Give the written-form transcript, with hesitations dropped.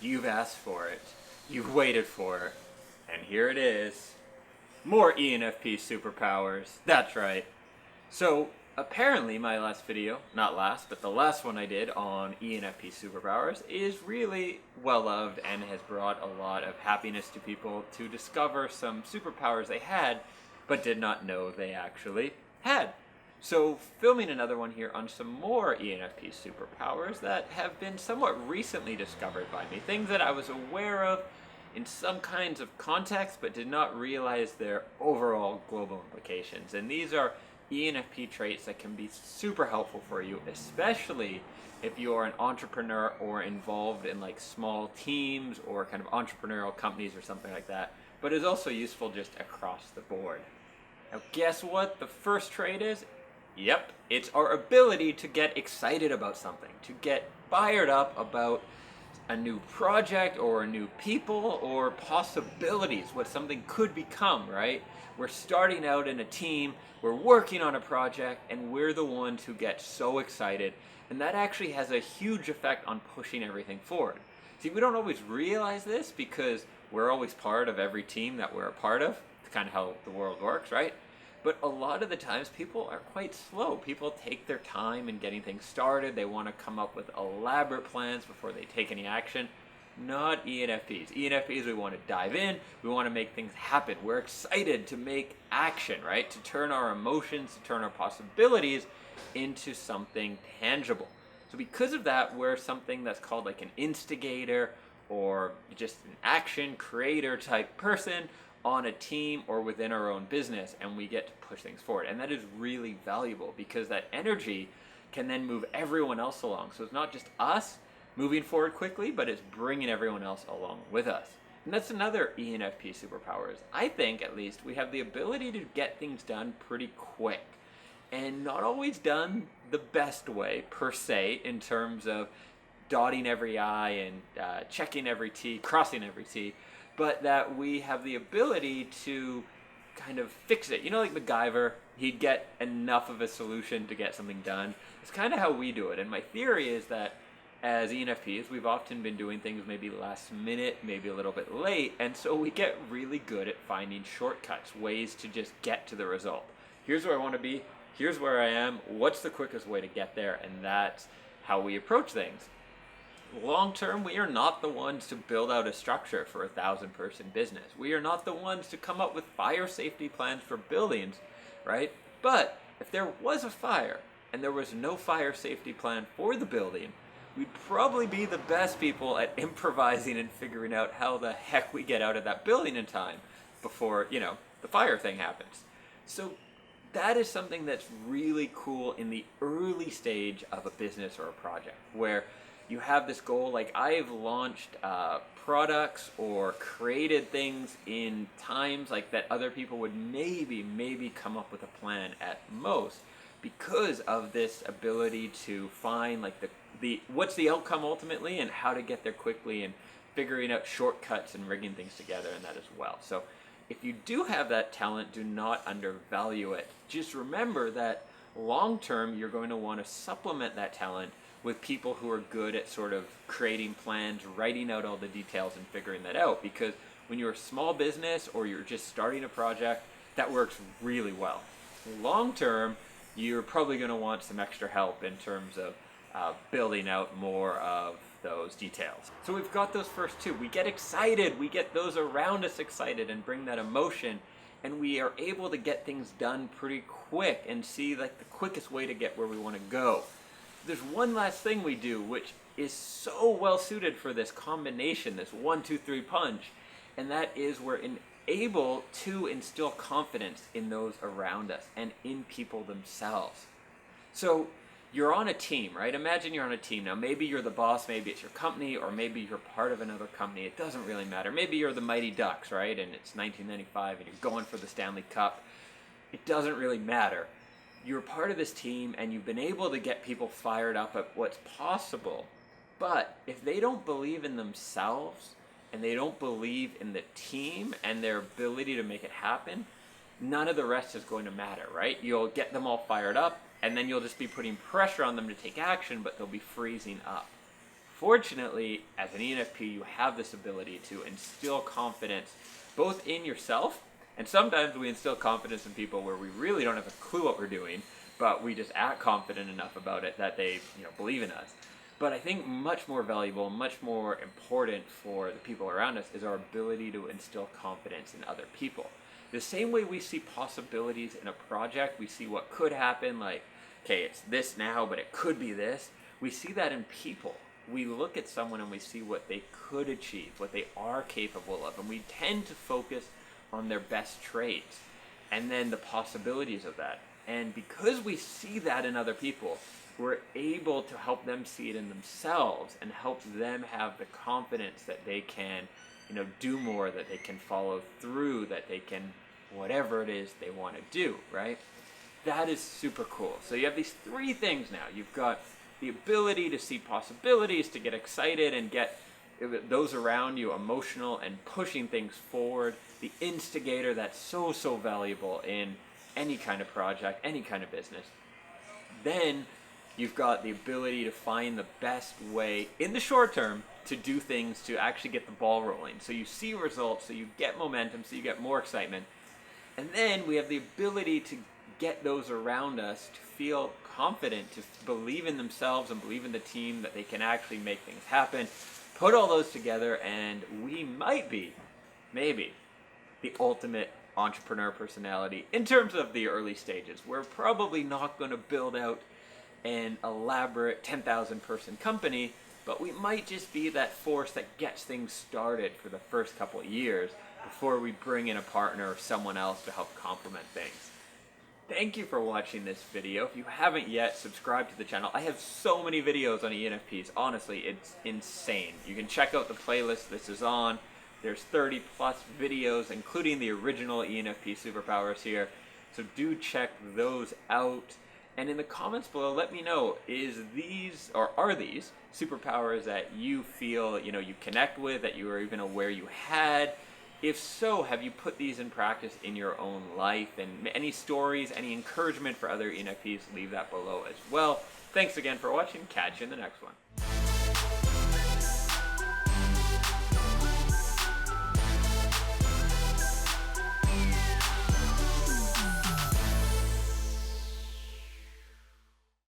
You've asked for it. You've waited for it. And here it is. More ENFP superpowers. That's right. So, apparently my last video, not last, but the last one I did on ENFP superpowers is really well loved and has brought a lot of happiness to people to discover some superpowers they had, but did not know they actually had. So, filming another one here on some more ENFP superpowers that have been somewhat recently discovered by me. Things that I was aware of in some kinds of context, but did not realize their overall global implications. And these are ENFP traits that can be super helpful for you, especially if you're an entrepreneur or involved in like small teams or kind of entrepreneurial companies or something like that, but is also useful just across the board. Now, guess what the first trait is? Yep, it's our ability to get excited about something, to get fired up about a new project or a new people or possibilities, what something could become, right? We're starting out in a team, we're working on a project, and we're the ones who get so excited, and that actually has a huge effect on pushing everything forward. See, we don't always realize this because we're always part of every team that we're a part of. It's kind of how the world works, right? But a lot of the times people are quite slow. People take their time in getting things started. They want to come up with elaborate plans before they take any action. Not ENFPs. ENFPs, we want to dive in. We want to make things happen. We're excited to make action, right? To turn our emotions, to turn our possibilities into something tangible. So because of that, we're something that's called like an instigator or just an action creator type person on a team or within our own business, and we get to push things forward. And that is really valuable because that energy can then move everyone else along. So it's not just us moving forward quickly, but it's bringing everyone else along with us. And that's another ENFP superpowers. I think, at least, we have the ability to get things done pretty quick. And not always done the best way, per se, in terms of dotting every I and checking every T, crossing every T, but that we have the ability to kind of fix it. You know, like MacGyver, he'd get enough of a solution to get something done. It's kind of how we do it. And my theory is that as ENFPs, we've often been doing things maybe last minute, maybe a little bit late, and so we get really good at finding shortcuts, ways to just get to the result. Here's where I want to be, here's where I am, what's the quickest way to get there, and that's how we approach things. Long term, we are not the ones to build out a structure for a 1,000-person business. We are not the ones to come up with fire safety plans for buildings, right? But if there was a fire and there was no fire safety plan for the building, we'd probably be the best people at improvising and figuring out how the heck we get out of that building in time before, the fire thing happens. So that is something that's really cool in the early stage of a business or a project, where you have this goal. Like, I've launched products or created things in times like that other people would maybe come up with a plan at most, because of this ability to find like the what's the outcome ultimately and how to get there quickly, and figuring out shortcuts and rigging things together in that as well. So if you do have that talent, do not undervalue it. Just remember that long term you're going to want to supplement that talent with people who are good at sort of creating plans, writing out all the details and figuring that out. Because when you're a small business or you're just starting a project, that works really well. Long term, you're probably going to want some extra help in terms of building out more of those details. So we've got those first two. We get excited, we get those around us excited and bring that emotion, and we are able to get things done pretty quick and see like the quickest way to get where we want to go. There's one last thing we do which is so well suited for this combination, this 1, 2, 3 punch, and that is we're able to instill confidence in those around us and in people themselves. So you're on a team, right? Imagine you're on a team. Now, maybe you're the boss, maybe it's your company, or maybe you're part of another company. It doesn't really matter. Maybe you're the Mighty Ducks, right? And it's 1995 and you're going for the Stanley Cup. It doesn't really matter. You're part of this team and you've been able to get people fired up at what's possible. But if they don't believe in themselves and they don't believe in the team and their ability to make it happen, none of the rest is going to matter, right? You'll get them all fired up and then you'll just be putting pressure on them to take action, but they'll be freezing up. Fortunately, as an ENFP, you have this ability to instill confidence both in yourself, and sometimes we instill confidence in people where we really don't have a clue what we're doing, but we just act confident enough about it that they, believe in us. But I think much more valuable, much more important for the people around us is our ability to instill confidence in other people. The same way we see possibilities in a project, we see what could happen, like, okay, it's this now, but it could be this. We see that in people. We look at someone and we see what they could achieve, what they are capable of, and we tend to focus on their best traits and then the possibilities of that. And because we see that in other people, we're able to help them see it in themselves and help them have the confidence that they can, do more, that they can follow through, that they can, whatever it is they want to do, right? That is super cool. So you have these three things now. You've got the ability to see possibilities, to get excited and get those around you emotional and pushing things forward. The instigator, that's so, so valuable in any kind of project, any kind of business. Then you've got the ability to find the best way in the short term to do things to actually get the ball rolling. So you see results, so you get momentum, so you get more excitement. And then we have the ability to get those around us to feel confident, to believe in themselves and believe in the team, that they can actually make things happen. Put all those together and we might be, maybe, the ultimate entrepreneur personality in terms of the early stages. We're probably not going to build out an elaborate 10,000 person company, but we might just be that force that gets things started for the first couple of years before we bring in a partner or someone else to help complement things. Thank you for watching this video. If you haven't yet, subscribe to the channel. I have so many videos on ENFPs. Honestly, it's insane. You can check out the playlist this is on. There's 30 plus videos, including the original ENFP Superpowers here. So do check those out. And in the comments below, let me know, are these superpowers that you feel, you connect with, that you were even aware you had? If so, have you put these in practice in your own life? And any stories, any encouragement for other ENFPs, leave that below as well. Thanks again for watching. Catch you in the next one.